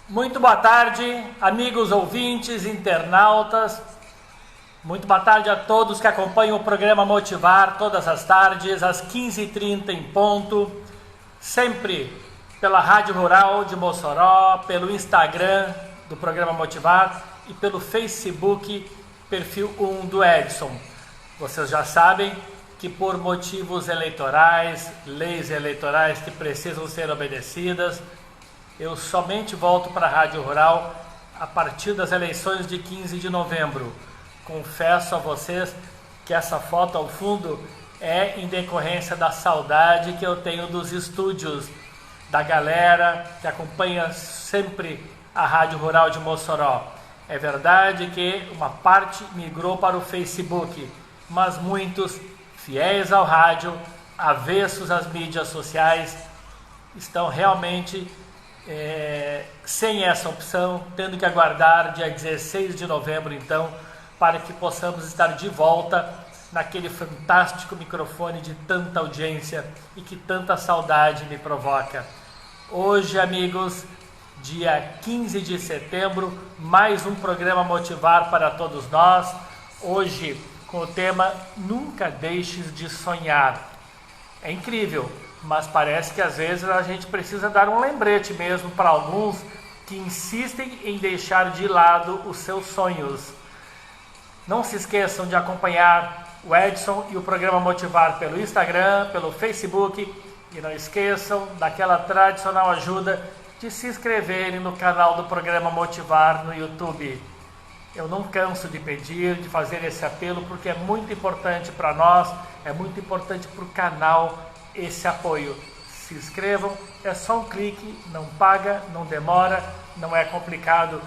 Muito boa tarde, amigos ouvintes, internautas. Muito boa tarde a todos que acompanham o programa Motivar todas as tardes, às 15h30 em ponto, sempre pela Rádio Rural de Mossoró, pelo Instagram do programa Motivar e pelo Facebook, perfil 1 do Edson. Vocês já sabem que por motivos eleitorais, leis eleitorais que precisam ser obedecidas, eu somente volto para a Rádio Rural a partir das eleições de 15 de novembro. Confesso a vocês que essa foto ao fundo é em decorrência da saudade que eu tenho dos estúdios, da galera que acompanha sempre a Rádio Rural de Mossoró. É verdade que uma parte migrou para o Facebook, mas muitos, fiéis ao rádio, avessos às mídias sociais, estão realmente sem essa opção, tendo que aguardar dia 16 de novembro, então, para que possamos estar de volta naquele fantástico microfone de tanta audiência e que tanta saudade me provoca. Hoje, amigos, dia 15 de setembro, mais um programa Motivar para todos nós. Hoje, com o tema Nunca Deixes de Sonhar. É incrível, mas parece que às vezes a gente precisa dar um lembrete mesmo para alguns que insistem em deixar de lado os seus sonhos. Não se esqueçam de acompanhar o Edson e o programa Motivar pelo Instagram, pelo Facebook, e não esqueçam daquela tradicional ajuda de se inscreverem no canal do programa Motivar no YouTube. Eu não canso de pedir, de fazer esse apelo, porque é muito importante para nós, é muito importante para o canal esse apoio. Se inscrevam, é só um clique, não paga, não demora, não é complicado.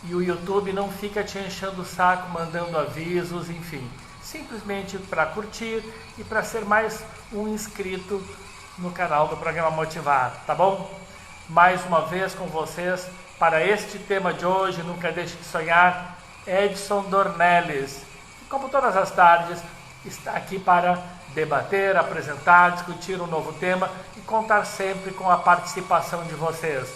E o YouTube não fica te enchendo o saco, mandando avisos, enfim. Simplesmente para curtir e para ser mais um inscrito no canal do programa Motivar, tá bom? Mais uma vez com vocês, para este tema de hoje, Nunca Deixe de Sonhar, Edson Dornelles, que como todas as tardes está aqui para debater, apresentar, discutir um novo tema e contar sempre com a participação de vocês.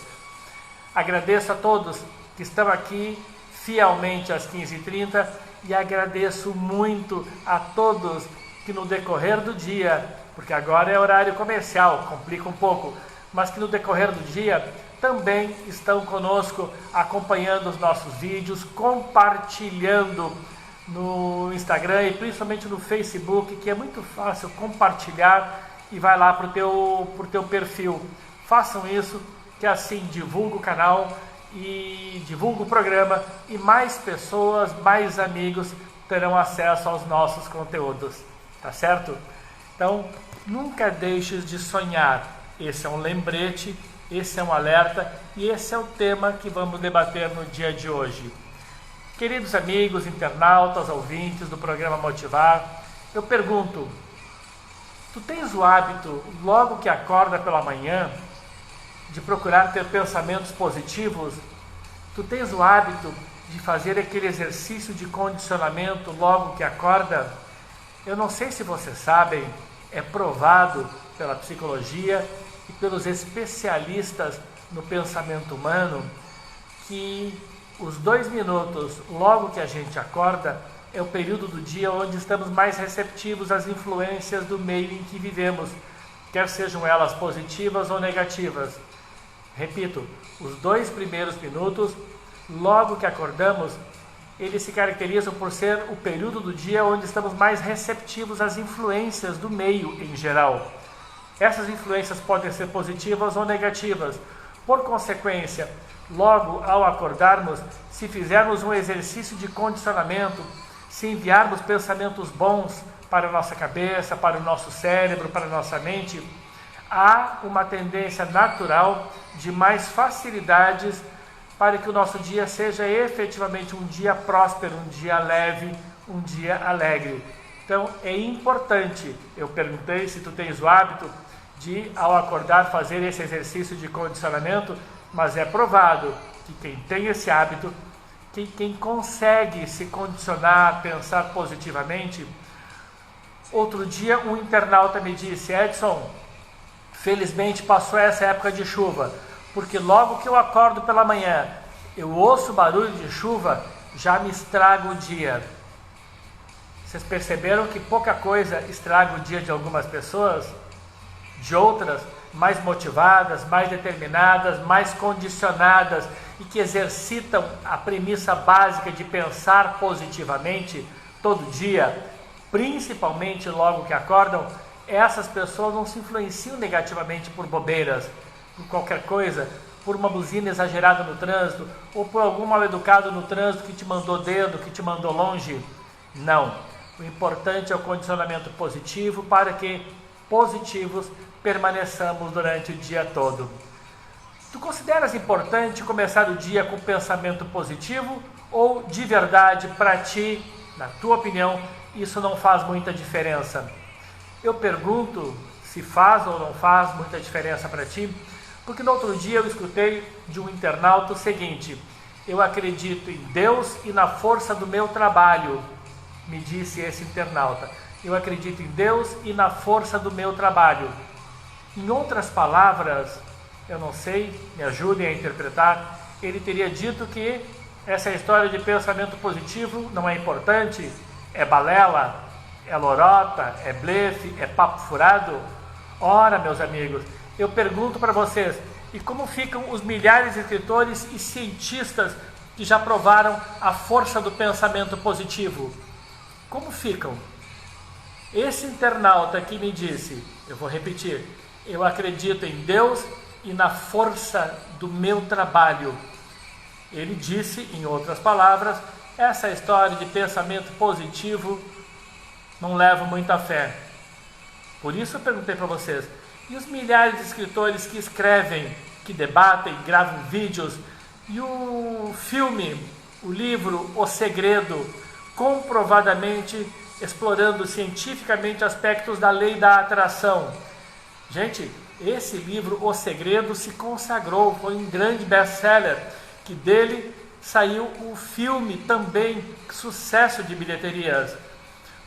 Agradeço a todos que estão aqui fielmente às 15h30 e agradeço muito a todos que no decorrer do dia, porque agora é horário comercial, complica um pouco, mas que no decorrer do dia também estão conosco acompanhando os nossos vídeos, compartilhando no Instagram e principalmente no Facebook, que é muito fácil compartilhar e vai lá para o teu perfil. Façam isso, que assim divulga o canal e divulga o programa e mais pessoas, mais amigos terão acesso aos nossos conteúdos, tá certo? Então, nunca deixes de sonhar. Esse é um lembrete, esse é um alerta e esse é o tema que vamos debater no dia de hoje. Queridos amigos, internautas, ouvintes do programa Motivar, eu pergunto, tu tens o hábito, logo que acorda pela manhã, de procurar ter pensamentos positivos? Tu tens o hábito de fazer aquele exercício de condicionamento logo que acorda? Eu não sei se vocês sabem, é provado pela psicologia e pelos especialistas no pensamento humano que os 2 minutos logo que a gente acorda é o período do dia onde estamos mais receptivos às influências do meio em que vivemos, quer sejam elas positivas ou negativas. Repito, os 2 primeiros minutos logo que acordamos, eles se caracterizam por ser o período do dia onde estamos mais receptivos às influências do meio em geral. Essas influências podem ser positivas ou negativas. Por consequência, logo ao acordarmos, se fizermos um exercício de condicionamento, se enviarmos pensamentos bons para a nossa cabeça, para o nosso cérebro, para a nossa mente, há uma tendência natural de mais facilidades para que o nosso dia seja efetivamente um dia próspero, um dia leve, um dia alegre. Então é importante, eu perguntei se tu tens o hábito de, ao acordar, fazer esse exercício de condicionamento, mas é provado que quem tem esse hábito, quem consegue se condicionar, pensar positivamente. Outro dia um internauta me disse, Edson, felizmente passou essa época de chuva, porque logo que eu acordo pela manhã, eu ouço o barulho de chuva, já me estraga o dia. Vocês perceberam que pouca coisa estraga o dia de algumas pessoas? De outras, mais motivadas, mais determinadas, mais condicionadas e que exercitam a premissa básica de pensar positivamente todo dia, principalmente logo que acordam, essas pessoas não se influenciam negativamente por bobeiras, por qualquer coisa, por uma buzina exagerada no trânsito, ou por algum mal educado no trânsito que te mandou dedo, que te mandou longe. Não. O importante é o condicionamento positivo para que positivos permaneçamos durante o dia todo. Tu consideras importante começar o dia com pensamento positivo ou de verdade para ti, na tua opinião, isso não faz muita diferença? Eu pergunto se faz ou não faz muita diferença para ti, porque no outro dia eu escutei de um internauta o seguinte: eu acredito em Deus e na força do meu trabalho, me disse esse internauta. Eu acredito em Deus e na força do meu trabalho. Em outras palavras, eu não sei, me ajudem a interpretar, ele teria dito que essa história de pensamento positivo não é importante, é balela, é lorota, é blefe, é papo furado. Ora, meus amigos, eu pergunto para vocês, e como ficam os milhares de escritores e cientistas que já provaram a força do pensamento positivo? Como ficam? Esse internauta que me disse, eu vou repetir, eu acredito em Deus e na força do meu trabalho. Ele disse, em outras palavras, essa história de pensamento positivo não leva muita fé. Por isso eu perguntei para vocês, e os milhares de escritores que escrevem, que debatem, gravam vídeos, e o filme, o livro O Segredo, comprovadamente explorando cientificamente aspectos da lei da atração. Gente, esse livro O Segredo se consagrou, foi um grande best-seller, que dele saiu o filme também, sucesso de bilheterias.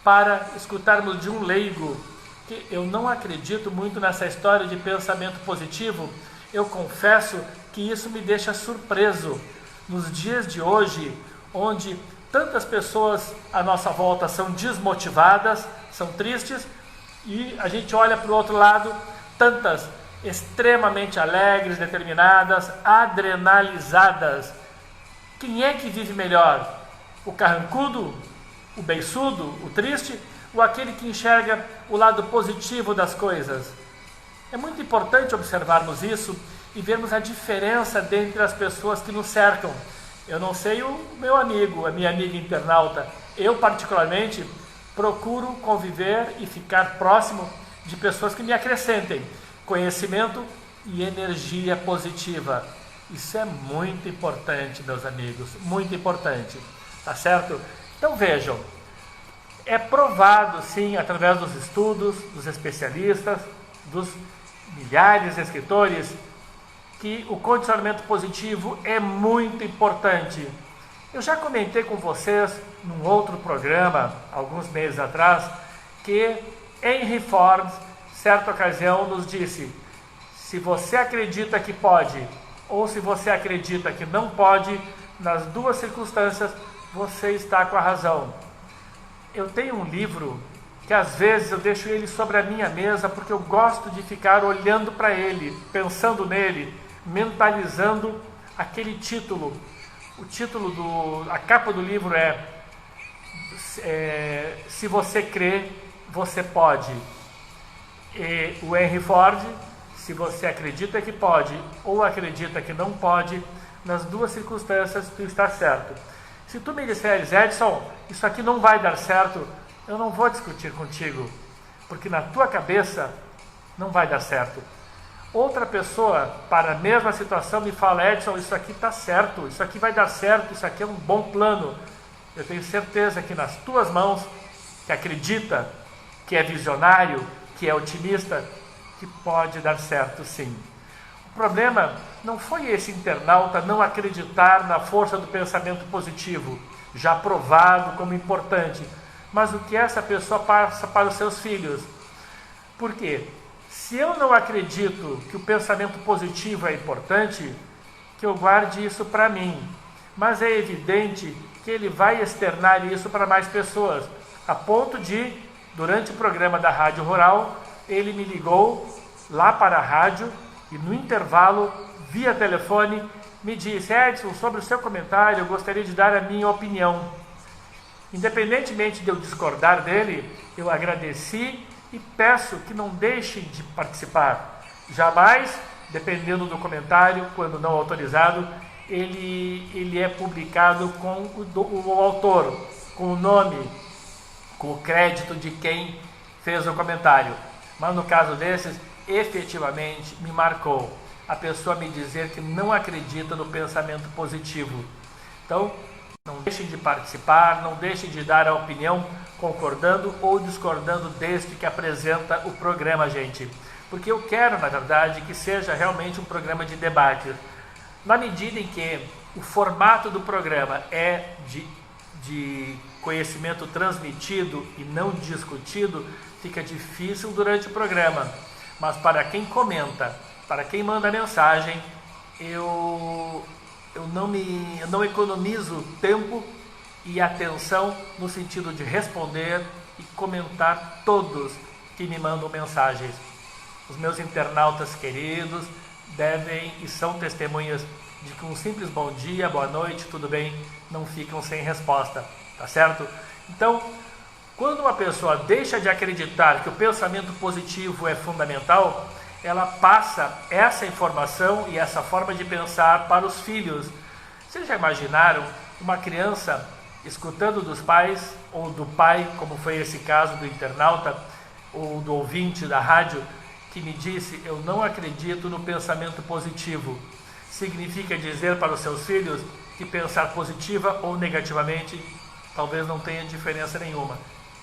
Para escutarmos de um leigo, que eu não acredito muito nessa história de pensamento positivo, eu confesso que isso me deixa surpreso. Nos dias de hoje, onde tantas pessoas à nossa volta são desmotivadas, são tristes, e a gente olha para o outro lado, tantas extremamente alegres, determinadas, adrenalizadas. Quem é que vive melhor? O carrancudo? O beiçudo? O triste? Ou aquele que enxerga o lado positivo das coisas? É muito importante observarmos isso e vermos a diferença dentre as pessoas que nos cercam. Eu não sei o meu amigo, a minha amiga internauta. Eu, particularmente, procuro conviver e ficar próximo de pessoas que me acrescentem conhecimento e energia positiva. Isso é muito importante, meus amigos, muito importante, tá certo? Então vejam, é provado sim, através dos estudos, dos especialistas, dos milhares de escritores, que o condicionamento positivo é muito importante. Eu já comentei com vocês num outro programa, alguns meses atrás, que Henry Ford, certa ocasião, nos disse: se você acredita que pode, ou se você acredita que não pode, nas duas circunstâncias, você está com a razão. Eu tenho um livro que às vezes eu deixo ele sobre a minha mesa porque eu gosto de ficar olhando para ele, pensando nele, mentalizando aquele título. O título a capa do livro é Se Você Crê, Você Pode. E o Henry Ford, se você acredita que pode ou acredita que não pode, nas duas circunstâncias tu está certo. Se tu me disseres, Edson, isso aqui não vai dar certo, eu não vou discutir contigo, porque na tua cabeça não vai dar certo. Outra pessoa, para a mesma situação, me fala, Edson, isso aqui está certo, isso aqui vai dar certo, isso aqui é um bom plano. Eu tenho certeza que nas tuas mãos, que acredita, que é visionário, que é otimista, que pode dar certo sim. O problema não foi esse internauta não acreditar na força do pensamento positivo, já provado como importante, mas o que essa pessoa passa para os seus filhos. Por quê? Se eu não acredito que o pensamento positivo é importante, que eu guarde isso para mim. Mas é evidente que ele vai externar isso para mais pessoas, a ponto de, durante o programa da Rádio Rural, ele me ligou lá para a rádio e no intervalo, via telefone, me disse: Edson, sobre o seu comentário, eu gostaria de dar a minha opinião. Independentemente de eu discordar dele, eu agradeci e peço que não deixem de participar. Jamais, dependendo do comentário, quando não autorizado, ele é publicado com o autor, com o nome, com o crédito de quem fez o comentário. Mas no caso desses, efetivamente me marcou a pessoa me dizer que não acredita no pensamento positivo. Então, não deixem de participar, não deixem de dar a opinião concordando ou discordando desde que apresenta o programa, gente. Porque eu quero, na verdade, que seja realmente um programa de debate. Na medida em que o formato do programa é de conhecimento transmitido e não discutido, fica difícil durante o programa. Mas para quem comenta, para quem manda mensagem, eu não economizo tempo e atenção no sentido de responder e comentar todos que me mandam mensagens. Os meus internautas queridos devem e são testemunhas de que um simples bom dia, boa noite, tudo bem, não ficam sem resposta, tá certo? Então, quando uma pessoa deixa de acreditar que o pensamento positivo é fundamental, ela passa essa informação e essa forma de pensar para os filhos. Vocês já imaginaram uma criança escutando dos pais, ou do pai, como foi esse caso do internauta, ou do ouvinte da rádio, que me disse: eu não acredito no pensamento positivo. Significa dizer para os seus filhos que pensar positiva ou negativamente talvez não tenha diferença nenhuma.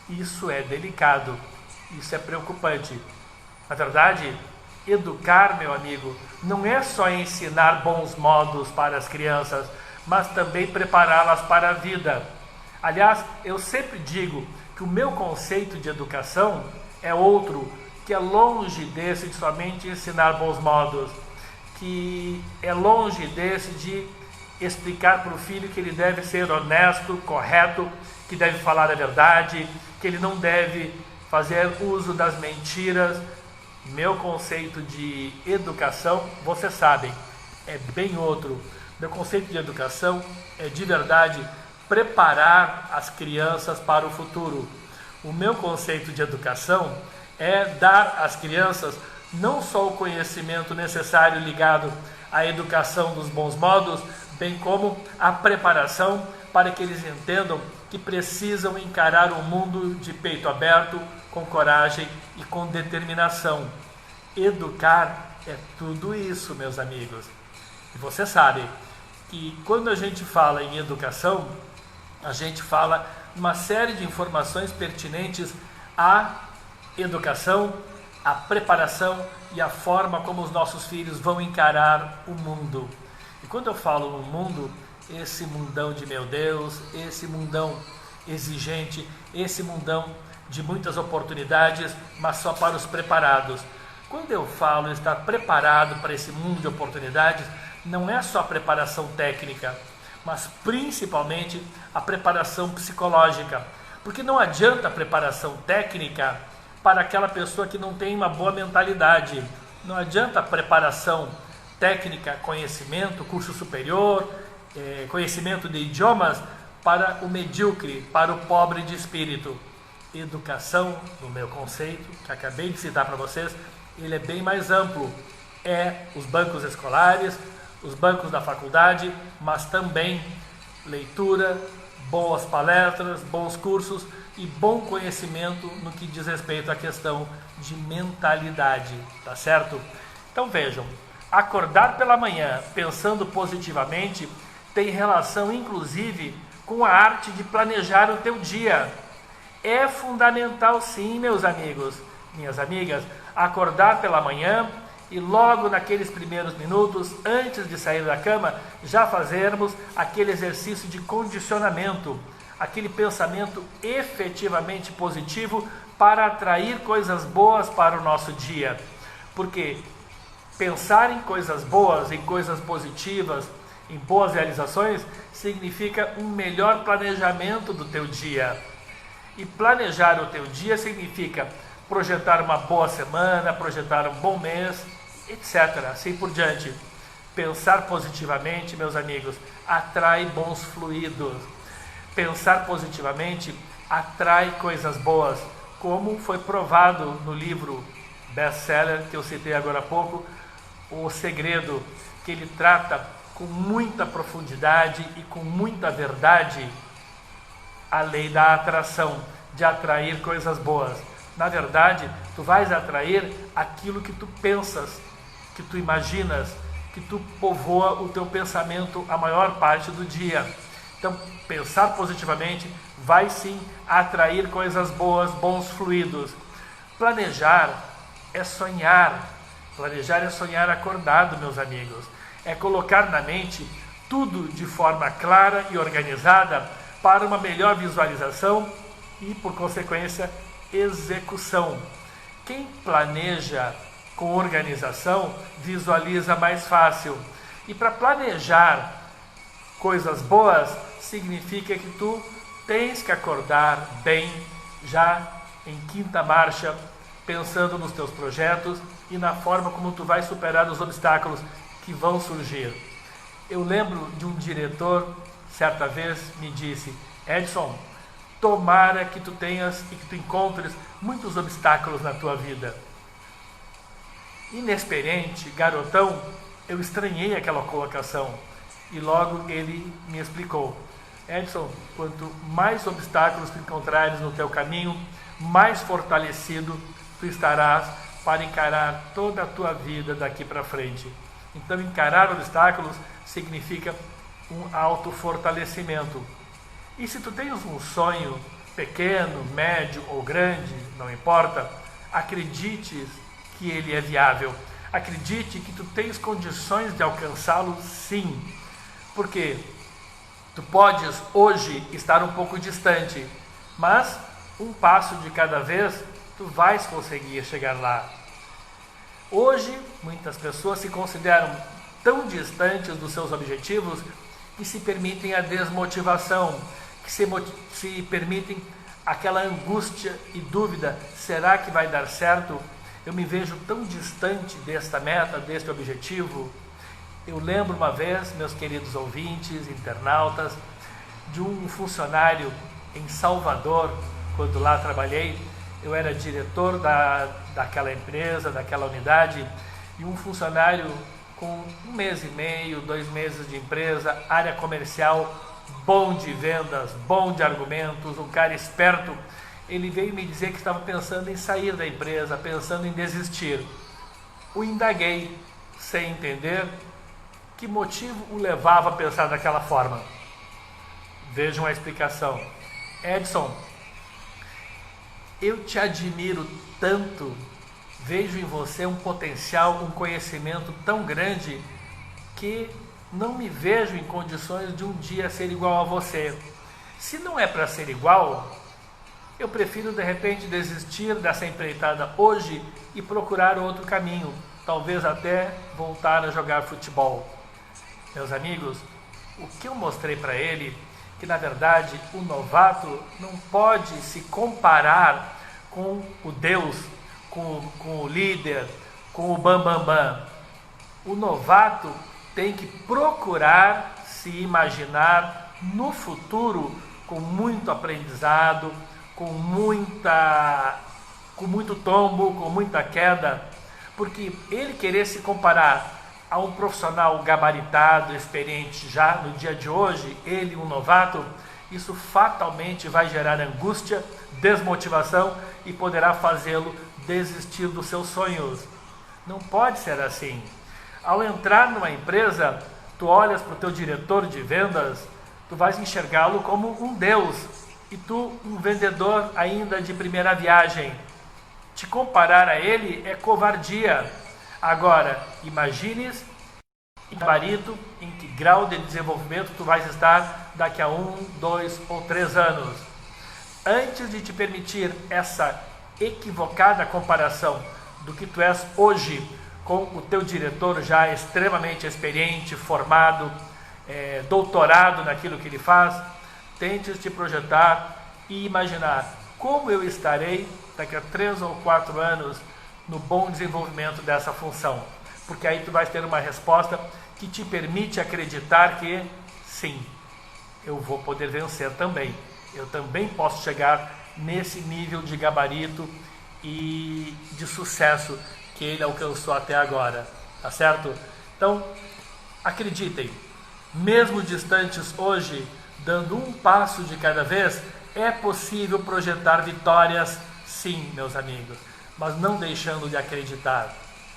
Isso é delicado, isso é preocupante. Na verdade, educar, meu amigo, não é só ensinar bons modos para as crianças, mas também prepará-las para a vida. Aliás, eu sempre digo que o meu conceito de educação é outro, que é longe desse de somente ensinar bons modos, que é longe desse de explicar para o filho que ele deve ser honesto, correto, que deve falar a verdade, que ele não deve fazer uso das mentiras. Meu conceito de educação, vocês sabem, é bem outro. Meu conceito de educação é, de verdade, preparar as crianças para o futuro. O meu conceito de educação é dar às crianças não só o conhecimento necessário ligado à educação dos bons modos, bem como a preparação para que eles entendam que precisam encarar o mundo de peito aberto, com coragem e com determinação. Educar é tudo isso, meus amigos. E você sabe que quando a gente fala em educação, a gente fala uma série de informações pertinentes à educação, à preparação e à forma como os nossos filhos vão encarar o mundo. E quando eu falo no mundo, esse mundão de meu Deus, esse mundão exigente, esse mundão de muitas oportunidades, mas só para os preparados. Quando eu falo estar preparado para esse mundo de oportunidades, não é só a preparação técnica, mas principalmente a preparação psicológica. Porque não adianta a preparação técnica para aquela pessoa que não tem uma boa mentalidade. Não adianta a preparação técnica, conhecimento, curso superior, conhecimento de idiomas para o medíocre, para o pobre de espírito. Educação, no meu conceito, que acabei de citar para vocês, ele é bem mais amplo. É os bancos escolares, os bancos da faculdade, mas também leitura, boas palestras, bons cursos e bom conhecimento no que diz respeito à questão de mentalidade, tá certo? Então vejam, acordar pela manhã pensando positivamente tem relação inclusive com a arte de planejar o teu dia. É fundamental sim, meus amigos, minhas amigas, acordar pela manhã e logo naqueles primeiros minutos, antes de sair da cama, já fazermos aquele exercício de condicionamento, aquele pensamento efetivamente positivo para atrair coisas boas para o nosso dia. Porque pensar em coisas boas, em coisas positivas, em boas realizações, significa um melhor planejamento do teu dia. E planejar o teu dia significa projetar uma boa semana, projetar um bom mês, etc. Assim por diante. Pensar positivamente, meus amigos, atrai bons fluidos. Pensar positivamente atrai coisas boas, como foi provado no livro best-seller que eu citei agora há pouco, O Segredo, que ele trata com muita profundidade e com muita verdade a lei da atração, de atrair coisas boas. Na verdade, tu vais atrair aquilo que tu pensas, que tu imaginas, que tu povoa o teu pensamento a maior parte do dia. Então, pensar positivamente vai sim atrair coisas boas, bons fluidos. Planejar é sonhar. Planejar é sonhar acordado, meus amigos. É colocar na mente tudo de forma clara e organizada para uma melhor visualização e, por consequência, execução. Quem planeja com organização visualiza mais fácil. E para planejar coisas boas significa que tu tens que acordar bem, já em quinta marcha, pensando nos teus projetos e na forma como tu vais superar os obstáculos que vão surgir. Eu lembro de um diretor, certa vez, me disse: Edson, tomara que tu tenhas e que tu encontres muitos obstáculos na tua vida. Inexperiente, garotão, eu estranhei aquela colocação e logo ele me explicou: Edson, quanto mais obstáculos tu encontrares no teu caminho, mais fortalecido tu estarás para encarar toda a tua vida daqui para frente. Então, encarar obstáculos significa um autofortalecimento. E se tu tens um sonho pequeno, médio ou grande, não importa, acredites que ele é viável. Acredite que tu tens condições de alcançá-lo, sim. Porque tu podes hoje estar um pouco distante, mas um passo de cada vez tu vais conseguir chegar lá. Hoje, muitas pessoas se consideram tão distantes dos seus objetivos que se permitem a desmotivação, que se permitem aquela angústia e dúvida: será que vai dar certo? Eu me vejo tão distante desta meta, deste objetivo. Eu lembro uma vez, meus queridos ouvintes, internautas, de um funcionário em Salvador, quando lá trabalhei. Eu era diretor daquela empresa, daquela unidade, e um funcionário com 1 mês e meio, 2 meses de empresa, área comercial, bom de vendas, bom de argumentos, um cara esperto. Ele veio me dizer que estava pensando em sair da empresa, pensando em desistir. O indaguei, sem entender que motivo o levava a pensar daquela forma. Vejam a explicação. Edson, eu te admiro tanto, vejo em você um potencial, um conhecimento tão grande que não me vejo em condições de um dia ser igual a você. Se não é para ser igual, eu prefiro de repente desistir dessa empreitada hoje e procurar outro caminho, talvez até voltar a jogar futebol. Meus amigos, o que eu mostrei para ele, que na verdade o novato não pode se comparar com o Deus, com o líder, com o bambambam. O novato tem que procurar se imaginar no futuro com muito aprendizado, com muito tombo, com muita queda, porque ele querer se comparar a um profissional gabaritado, experiente já no dia de hoje, ele, um novato, isso fatalmente vai gerar angústia, desmotivação e poderá fazê-lo desistir dos seus sonhos. Não pode ser assim. Ao entrar numa empresa, tu olhas para o teu diretor de vendas, tu vais enxergá-lo como um Deus, e tu, um vendedor ainda de primeira viagem. Te comparar a ele é covardia. Agora, imagines em gabarito, em que grau de desenvolvimento tu vais estar daqui a 1, 2 ou 3 anos. Antes de te permitir essa equivocada comparação do que tu és hoje, com o teu diretor já extremamente experiente, formado, doutorado naquilo que ele faz, tentes te projetar e imaginar como eu estarei daqui a 3 ou 4 anos no bom desenvolvimento dessa função. Porque aí tu vais ter uma resposta que te permite acreditar que sim, eu vou poder vencer também. Eu também posso chegar nesse nível de gabarito e de sucesso que ele alcançou até agora, tá certo? Então, acreditem, mesmo distantes hoje, dando um passo de cada vez, é possível projetar vitórias, sim, meus amigos, mas não deixando de acreditar.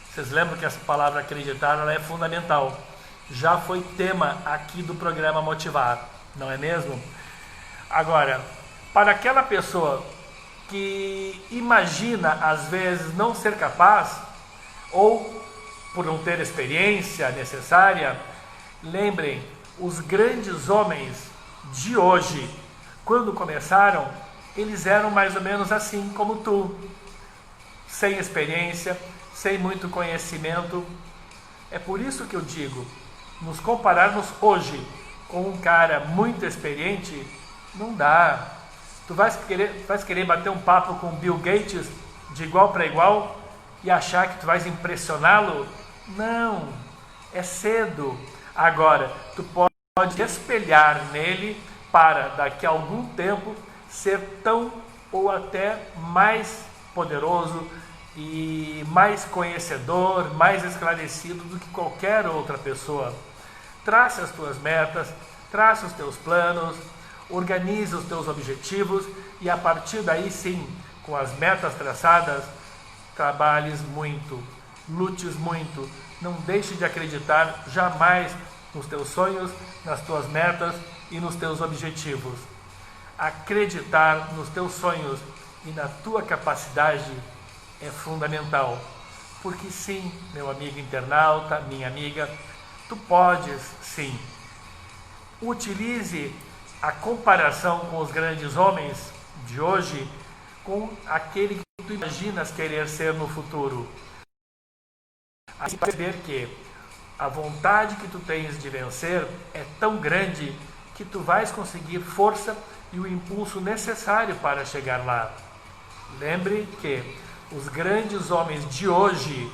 Vocês lembram que essa palavra acreditar, ela é fundamental. Já foi tema aqui do programa Motivar, não é mesmo? Agora, para aquela pessoa que imagina às vezes não ser capaz, ou por não ter experiência necessária, lembrem, os grandes homens de hoje, quando começaram, eles eram mais ou menos assim como tu, sem experiência, sem muito conhecimento. É por isso que eu digo, nos compararmos hoje com um cara muito experiente, não dá. Tu vais querer bater um papo com Bill Gates de igual para igual e achar que tu vais impressioná-lo? Não, é cedo. Agora, tu pode espelhar nele para daqui a algum tempo ser tão ou até mais poderoso e mais conhecedor, mais esclarecido do que qualquer outra pessoa. Trace as tuas metas, trace os teus planos, organize os teus objetivos e a partir daí sim, com as metas traçadas, trabalhes muito, lutes muito, não deixe de acreditar jamais nos teus sonhos, nas tuas metas e nos teus objetivos. Acreditar nos teus sonhos e na tua capacidade é fundamental, porque sim, meu amigo internauta, minha amiga, tu podes sim. Utilize a comparação com os grandes homens de hoje com aquele que tu imaginas querer ser no futuro. Assim perceber que a vontade que tu tens de vencer é tão grande que tu vais conseguir força e o impulso necessário para chegar lá. Lembre que os grandes homens de hoje,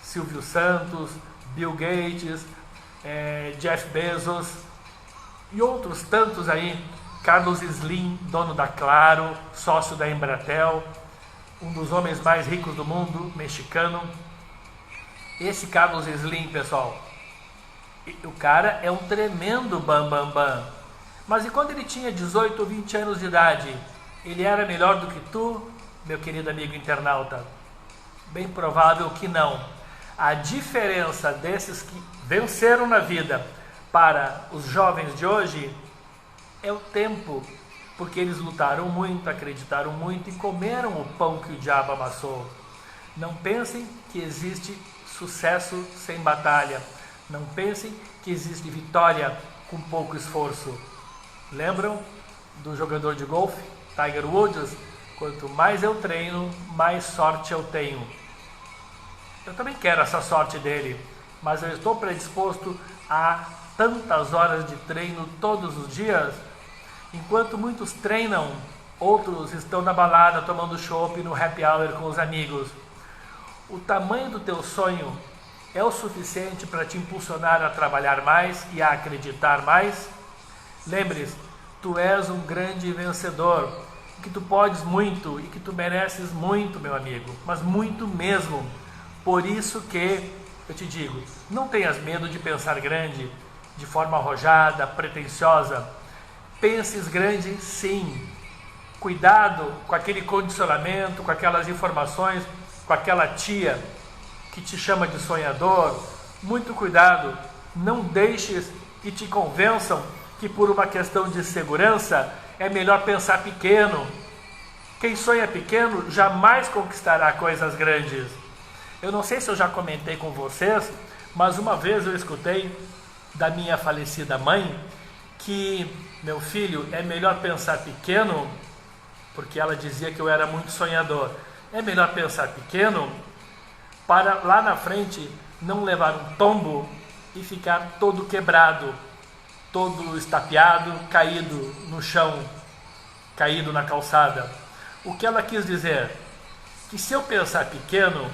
Silvio Santos, Bill Gates, Jeff Bezos e outros tantos aí, Carlos Slim, dono da Claro, sócio da Embratel, um dos homens mais ricos do mundo, mexicano. Esse Carlos Slim, pessoal, o cara é um tremendo bam. Mas e quando ele tinha 18 ou 20 anos de idade, ele era melhor do que tu, meu querido amigo internauta? Bem provável que não. A diferença desses que venceram na vida para os jovens de hoje é o tempo, porque eles lutaram muito, acreditaram muito e comeram o pão que o diabo amassou. Não pensem que existe sucesso sem batalha. Não pensem que existe vitória com pouco esforço. Lembram do jogador de golfe, Tiger Woods? Quanto mais eu treino, mais sorte eu tenho. Eu também quero essa sorte dele, mas eu estou predisposto a tantas horas de treino todos os dias. Enquanto muitos treinam, outros estão na balada tomando chopp no happy hour com os amigos. O tamanho do teu sonho é o suficiente para te impulsionar a trabalhar mais e a acreditar mais? Lembre-se, tu és um grande vencedor, que tu podes muito e que tu mereces muito, meu amigo, mas muito mesmo. Por isso que eu te digo, não tenhas medo de pensar grande, de forma arrojada, pretensiosa. Penses grande, sim. Cuidado com aquele condicionamento, com aquelas informações, com aquela tia que te chama de sonhador. Muito cuidado, não deixes que te convençam que por uma questão de segurança é melhor pensar pequeno. Quem sonha pequeno jamais conquistará coisas grandes. Eu não sei se eu já comentei com vocês, mas uma vez eu escutei da minha falecida mãe que, meu filho, é melhor pensar pequeno, porque ela dizia que eu era muito sonhador. É melhor pensar pequeno para lá na frente não levar um tombo e ficar todo quebrado, todo estapeado, caído no chão, caído na calçada. O que ela quis dizer? Que se eu pensar pequeno,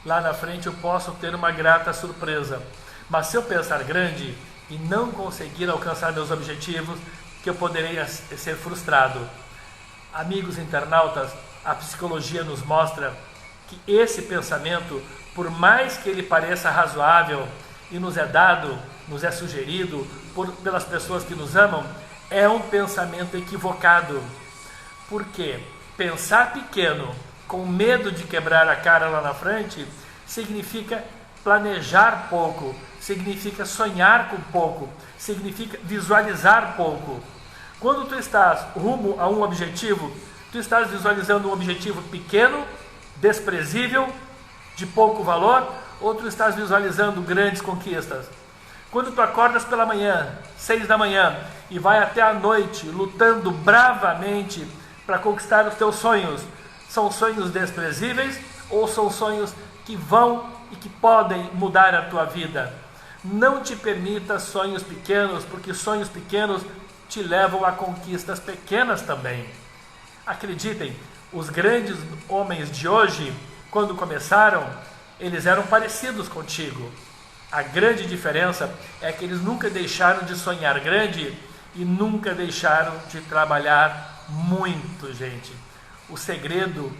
lá na frente eu posso ter uma grata surpresa. Mas se eu pensar grande e não conseguir alcançar meus objetivos, que eu poderia ser frustrado. Amigos internautas, a psicologia nos mostra que esse pensamento, por mais que ele pareça razoável e nos é dado, nos é sugerido pelas pessoas que nos amam, é um pensamento equivocado. Porque pensar pequeno, com medo de quebrar a cara lá na frente, significa planejar pouco, significa sonhar com pouco, significa visualizar pouco. Quando tu estás rumo a um objetivo, tu estás visualizando um objetivo pequeno, desprezível, de pouco valor, ou tu estás visualizando grandes conquistas? Quando tu acordas pela manhã, 6 da manhã, e vai até a noite lutando bravamente para conquistar os teus sonhos, são sonhos desprezíveis ou são sonhos que vão e que podem mudar a tua vida? Não te permita sonhos pequenos, porque sonhos pequenos te levam a conquistas pequenas também. Acreditem, os grandes homens de hoje, quando começaram, eles eram parecidos contigo. A grande diferença é que eles nunca deixaram de sonhar grande e nunca deixaram de trabalhar muito, gente. O segredo,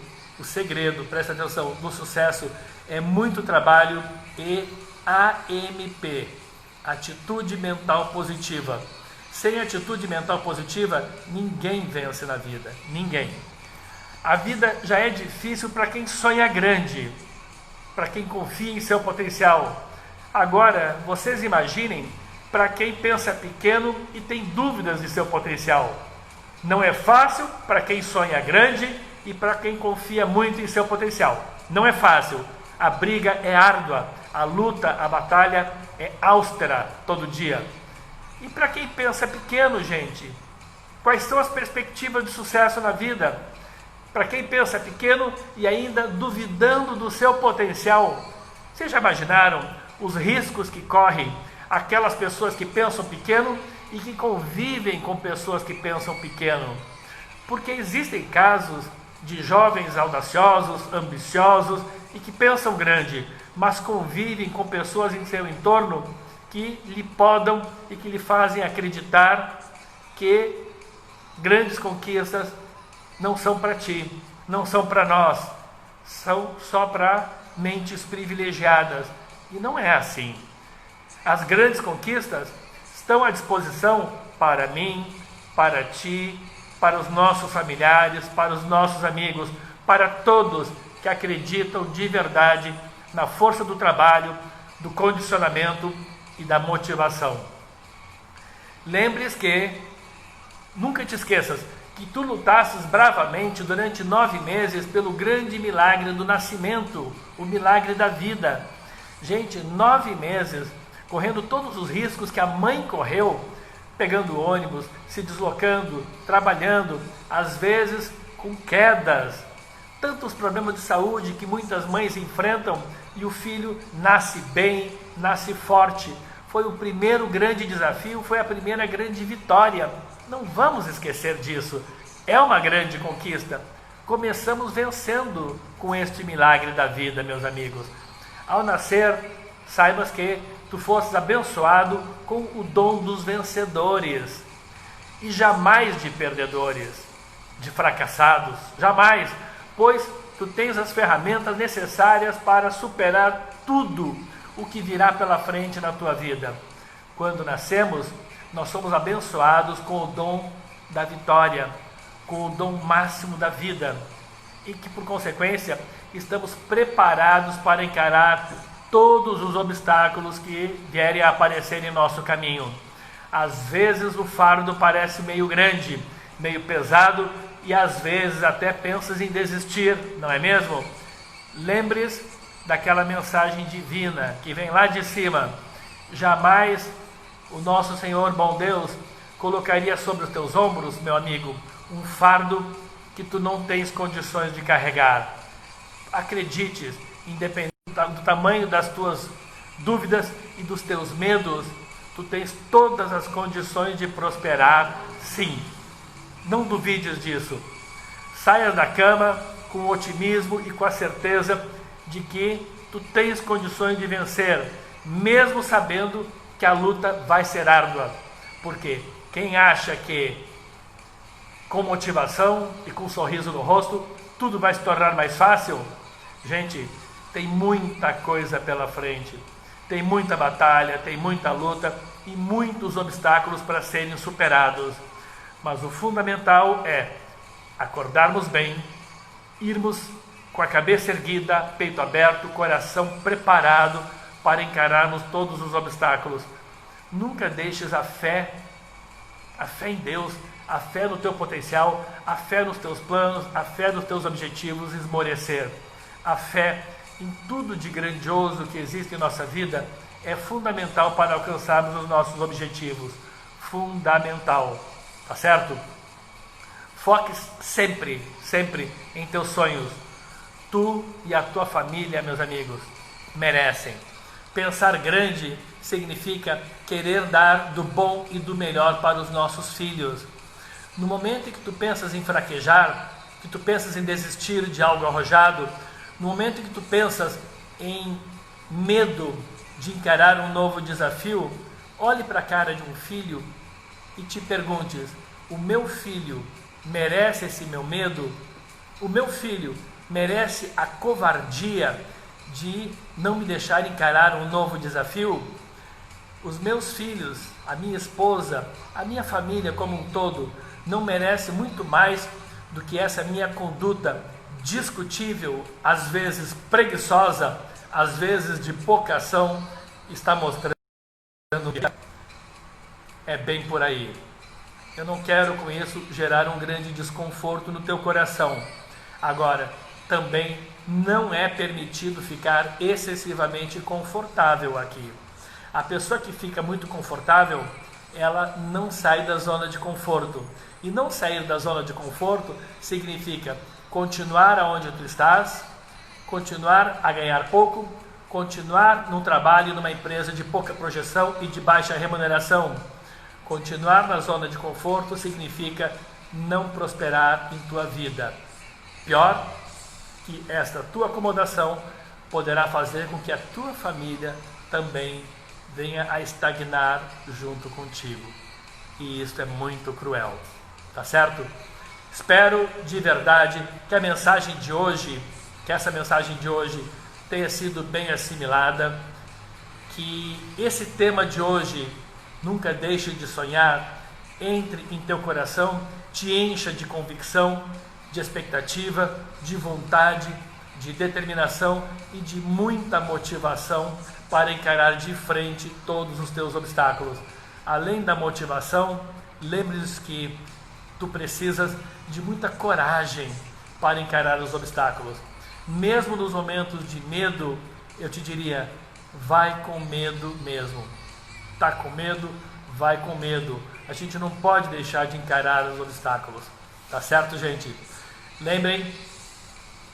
presta atenção, do sucesso é muito trabalho e AMP, atitude mental positiva. Sem atitude mental positiva, ninguém vence na vida, ninguém. A vida já é difícil para quem sonha grande, para quem confia em seu potencial. Agora, vocês imaginem para quem pensa pequeno e tem dúvidas de seu potencial. Não é fácil para quem sonha grande e para quem confia muito em seu potencial. Não é fácil. A briga é árdua, a luta, a batalha é austera todo dia. E para quem pensa pequeno, gente, quais são as perspectivas de sucesso na vida? Para quem pensa pequeno e ainda duvidando do seu potencial, vocês já imaginaram os riscos que correm aquelas pessoas que pensam pequeno e que convivem com pessoas que pensam pequeno? Porque existem casos de jovens audaciosos, ambiciosos e que pensam grande, mas convivem com pessoas em seu entorno que lhe podam e que lhe fazem acreditar que grandes conquistas não são para ti, não são para nós, são só para mentes privilegiadas. E não é assim. As grandes conquistas estão à disposição para mim, para ti, para os nossos familiares, para os nossos amigos, para todos que acreditam de verdade na força do trabalho, do condicionamento e da motivação. Lembre-se que, nunca te esqueças, que tu lutasses bravamente durante 9 meses pelo grande milagre do nascimento, o milagre da vida. Gente, 9 meses, correndo todos os riscos que a mãe correu, pegando ônibus, se deslocando, trabalhando, às vezes com quedas, tantos problemas de saúde que muitas mães enfrentam, e o filho nasce bem, nasce forte. Foi o primeiro grande desafio, foi a primeira grande vitória. Não vamos esquecer disso. É uma grande conquista. Começamos vencendo com este milagre da vida, meus amigos. Ao nascer, saibas que tu fosses abençoado com o dom dos vencedores e jamais de perdedores, de fracassados, jamais, pois tu tens as ferramentas necessárias para superar tudo o que virá pela frente na tua vida. Quando nascemos, nós somos abençoados com o dom da vitória, com o dom máximo da vida, e que por consequência estamos preparados para encarar todos os obstáculos que vierem a aparecer em nosso caminho. Às vezes o fardo parece meio grande, meio pesado, e às vezes até pensas em desistir, não é mesmo? Lembre-se daquela mensagem divina que vem lá de cima. Jamais o nosso Senhor bom Deus colocaria sobre os teus ombros, meu amigo, um fardo que tu não tens condições de carregar. Acredite, independente do tamanho das tuas dúvidas e dos teus medos, tu tens todas as condições de prosperar, sim. Não duvides disso. Saia da cama com otimismo e com a certeza de que tu tens condições de vencer, mesmo sabendo que a luta vai ser árdua. Porque quem acha que com motivação e com um sorriso no rosto tudo vai se tornar mais fácil, gente, tem muita coisa pela frente. Tem muita batalha, tem muita luta e muitos obstáculos para serem superados. Mas o fundamental é acordarmos bem, irmos com a cabeça erguida, peito aberto, coração preparado para encararmos todos os obstáculos. Nunca deixes a fé em Deus, a fé no teu potencial, a fé nos teus planos, a fé nos teus objetivos esmorecer. A fé em tudo de grandioso que existe em nossa vida é fundamental para alcançarmos os nossos objetivos. Fundamental, tá certo? Foque sempre em teus sonhos. Tu e a tua família, meus amigos, merecem. Pensar grande significa querer dar do bom e do melhor para os nossos filhos. No momento em que tu pensas em fraquejar, que tu pensas em desistir de algo arrojado, no momento em que tu pensas em medo de encarar um novo desafio, olhe para a cara de um filho e te perguntes: o meu filho merece esse meu medo? O meu filho merece a covardia de não me deixar encarar um novo desafio? Os meus filhos, a minha esposa, a minha família como um todo, não merece muito mais do que essa minha conduta discutível, às vezes preguiçosa, às vezes de pouca ação, está mostrando que é bem por aí. Eu não quero com isso gerar um grande desconforto no teu coração. Agora, também não é permitido ficar excessivamente confortável aqui. A pessoa que fica muito confortável, ela não sai da zona de conforto. E não sair da zona de conforto significa continuar aonde tu estás, continuar a ganhar pouco, continuar num trabalho, numa empresa de pouca projeção e de baixa remuneração. Continuar na zona de conforto significa não prosperar em tua vida. Pior, que esta tua acomodação poderá fazer com que a tua família também venha a estagnar junto contigo. E isso é muito cruel, tá certo? Espero de verdade que essa mensagem de hoje tenha sido bem assimilada, que esse tema de hoje, nunca deixe de sonhar, entre em teu coração, te encha de convicção, de expectativa, de vontade, de determinação e de muita motivação para encarar de frente todos os teus obstáculos. Além da motivação, lembre-se que tu precisas de muita coragem para encarar os obstáculos. Mesmo nos momentos de medo, eu te diria, vai com medo mesmo. Tá com medo? Vai com medo. A gente não pode deixar de encarar os obstáculos. Tá certo, gente? Lembrem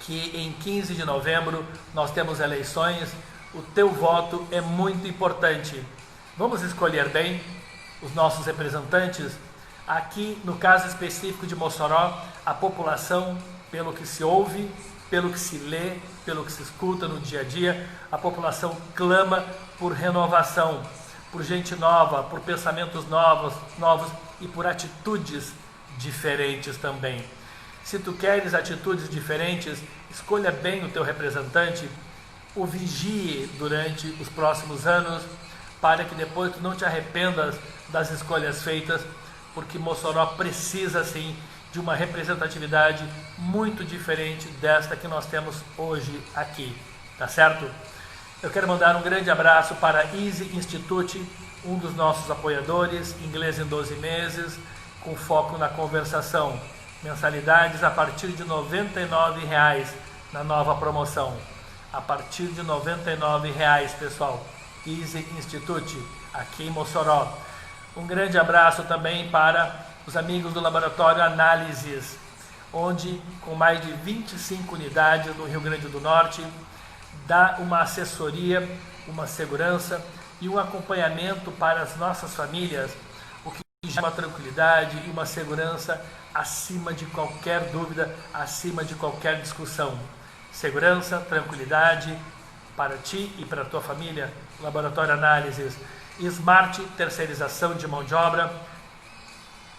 que em 15 de novembro nós temos eleições. O teu voto é muito importante. Vamos escolher bem os nossos representantes. Aqui, no caso específico de Mossoró, a população, pelo que se ouve, pelo que se lê, pelo que se escuta no dia a dia, a população clama por renovação, por gente nova, por pensamentos novos e por atitudes diferentes também. Se tu queres atitudes diferentes, escolha bem o teu representante, o vigie durante os próximos anos, para que depois tu não te arrependas das escolhas feitas, porque Mossoró precisa sim de uma representatividade muito diferente desta que nós temos hoje aqui, tá certo? Eu quero mandar um grande abraço para a Easy Institute, um dos nossos apoiadores, inglês em 12 meses, com foco na conversação. Mensalidades a partir de R$ 99,00 na nova promoção. A partir de R$ 99,00, pessoal. Easy Institute, aqui em Mossoró. Um grande abraço também para os amigos do Laboratório Análises, onde com mais de 25 unidades no Rio Grande do Norte, dá uma assessoria, uma segurança e um acompanhamento para as nossas famílias, o que gera uma tranquilidade e uma segurança acima de qualquer dúvida, acima de qualquer discussão. Segurança, tranquilidade para ti e para a tua família. Laboratório Análises. Smart, terceirização de mão de obra,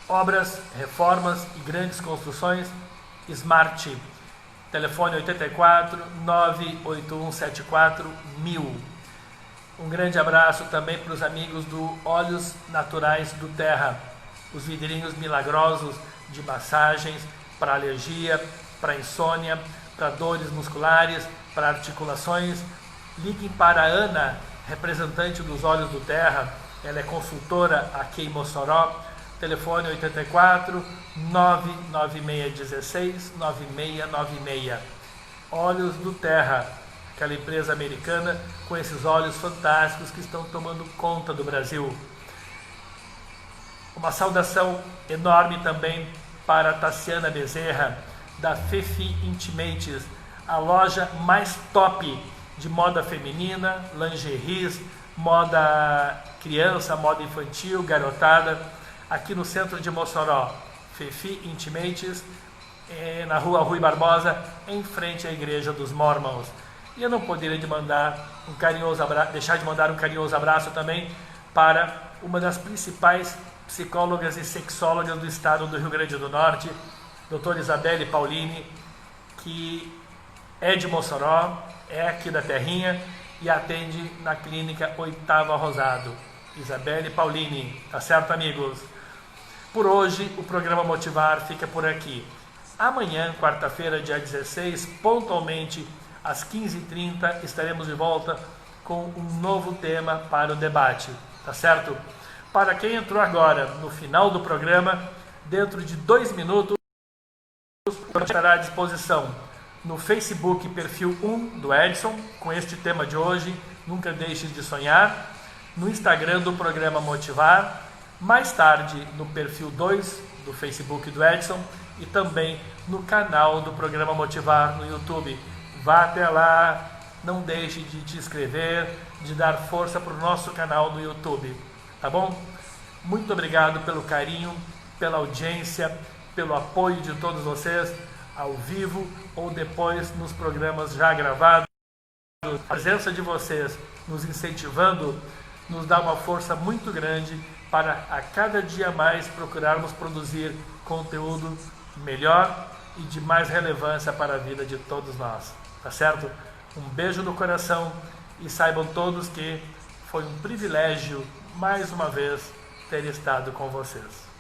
obras, reformas e grandes construções. Smart. Telefone 84 98174 1000. Um grande abraço também para os amigos do Óleos Naturais do Terra, os vidrinhos milagrosos de massagens para alergia, para insônia, para dores musculares, para articulações. Liguem para a Ana, representante dos Óleos do Terra, ela é consultora aqui em Mossoró. Telefone 84 99616 9696. Óleos do Terra, aquela empresa americana com esses óleos fantásticos que estão tomando conta do Brasil. Uma saudação enorme também para Tassiana Bezerra, da Fefi Intimates, a loja mais top de moda feminina, lingeries, moda criança, moda infantil, garotada, aqui no centro de Mossoró. Fefi Intimates, na rua Rui Barbosa, em frente à Igreja dos Mormons. E eu não poderia deixar de mandar um carinhoso abraço também para uma das principais psicólogas e sexólogas do estado do Rio Grande do Norte, doutora Isabelle Paulini, que é de Mossoró, é aqui da terrinha e atende na clínica Oitava Rosado. Isabelle Paulini, tá certo, amigos? Por hoje, o programa Motivar fica por aqui. Amanhã, quarta-feira, dia 16, pontualmente às 15h30, estaremos de volta com um novo tema para o debate, tá certo? Para quem entrou agora, no final do programa, dentro de 2 minutos, estará à disposição no Facebook, perfil 1 do Edson, com este tema de hoje, Nunca Deixes de Sonhar, no Instagram do programa Motivar, mais tarde no perfil 2 do Facebook do Edson e também no canal do programa Motivar no YouTube. Vá até lá, não deixe de te inscrever, de dar força para o nosso canal no YouTube, tá bom? Muito obrigado pelo carinho, pela audiência, pelo apoio de todos vocês, ao vivo ou depois nos programas já gravados. A presença de vocês nos incentivando nos dá uma força muito grande para a cada dia mais procurarmos produzir conteúdo melhor e de mais relevância para a vida de todos nós, tá certo? Um beijo no coração e saibam todos que foi um privilégio, mais uma vez, ter estado com vocês.